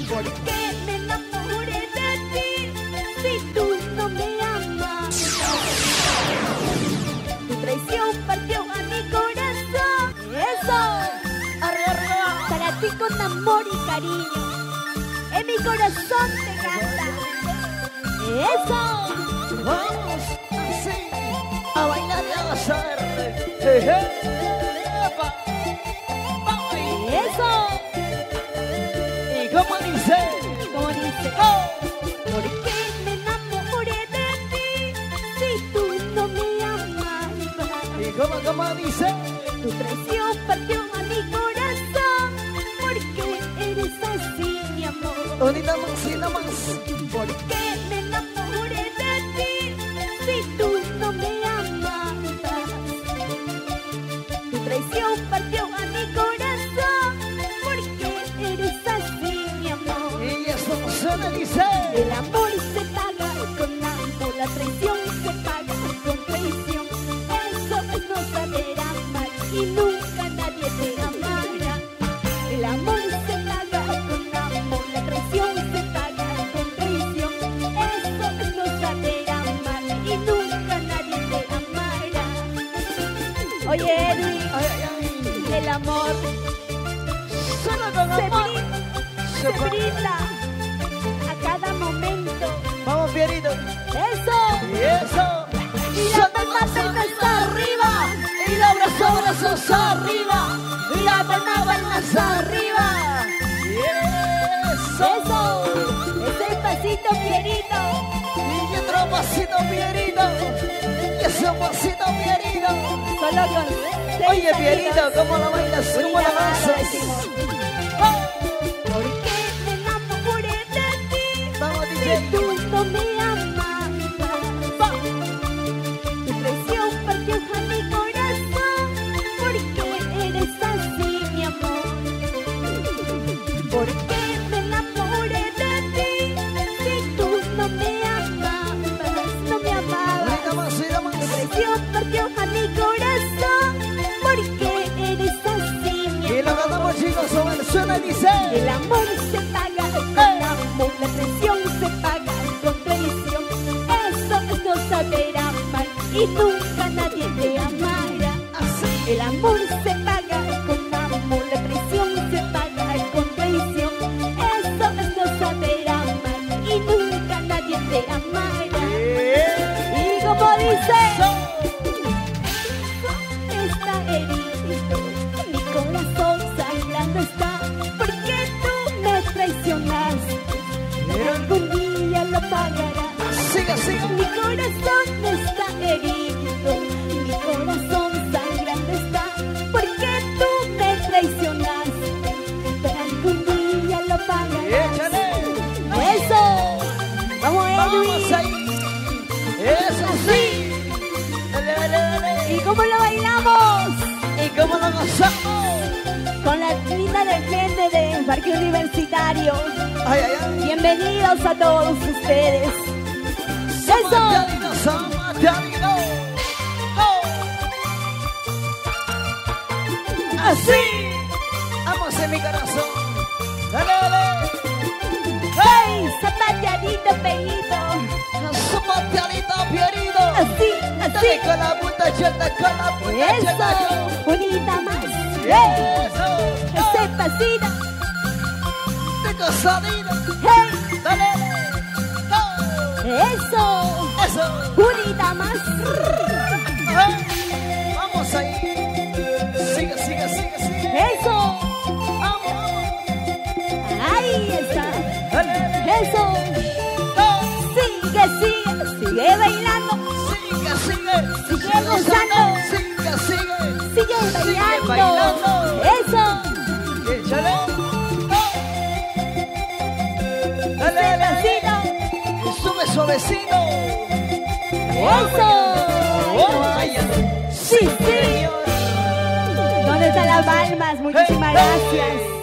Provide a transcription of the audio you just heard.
¿Por qué me enamoré de ti si tú no me amas? Tu traición partió a mi corazón. Eso, para ti con amor y cariño, en mi corazón te canta. Eso, Vamos así a bailar y a gozar. eso. ¿Y cómo dice? Como dice, ¿por qué me enamoré de ti si tú no me amas? ¿Y cómo dice? Tu traición partió a mi corazón, porque eres así, mi amor. Unita más y no más. ¿Por qué me enamoré de ti si tú no me amas? Tu traición partió a mi corazón, porque eres así, mi amor. Y esto suena dice. El amor se paga con amor, la traición se paga con traición. Eso es no saber amar y nunca nadie te amará. El amor se paga con amor, la traición se paga con traición. Eso es no saber amar y nunca nadie te amará. Oye, Edwin, el amor Solo con amor. se brinda a cada momento. Vamos, Pierito. Eso. Y eso. Y la palma está arriba. Y los brazos arriba. Y la palmas arriba. Y eso. Eso. Ese pasito, Pierito. Y otro pasito, Pierito. Y ese pasito, Pierito. Solo con 6 Oye, Pierito, ¿cómo lo bailas? ¿Cómo lo avanzas? ¿Por qué me enamoré de ti Vamos, si DJ. tú no me amas? Tu traición partió a mi corazón, porque eres así, mi amor. ¿Por qué me enamoré de ti si tú no me amas? No me amabas. Unita más y no más. Tu traición partió a mi corazón, porque eres así, mi Y lo cantamos, chicos, suena y dice. el amor se paga con amor, la traición se paga con traición. Eso es no saber amar y nunca nadie te amará. Así. El amor se paga con amor, la traición se paga con traición. Eso es no saber amar y nunca nadie te amará. Y como dice, está herido, mi corazón sangrando está, porque tú me traicionaste, pero algún día lo pagarás. Sigue, sigue. Mi corazón está herido, mi corazón sangrando está, porque tú me traicionaste, pero algún día lo pagarás. Échale. Eso, vamos Vamos Edwin. ahí. Eso sí. Dale, dale, dale. ¿Y cómo lo bailamos? ¿Y cómo lo gozamos? Con la linda de gente del Parque Universitario. Ay, ay, ay. Bienvenidos a todos ustedes. Eso. Así. Vamos en mi corazón. Dale, dale. ¡Hey! Zapateadito, peito. Zapateadito, Pierito. Así, Dale así. con la punta cheta, con la punta cheta. Eso. Bonita más. ¡Hey! Eso. Ese pasito. De cosadito. ¡Hey! Dale. Eso. Eso. Bonita más. Vamos ahí. Sigue, sigue, sigue, sigue. Eso. Vamos, vamos. Ahí está. Dale, dale. Eso. Sigue, sigue. Sigue bailando. Sigue, sigue. Sigue gozando. Sigue, sigue. Sigue bailando. Eso. Échale. Dale, Ese dale. pasito. Y sube suavecito. Eso. Vaya. Sí, sí. ¿Dónde están las palmas? Muchísimas gracias.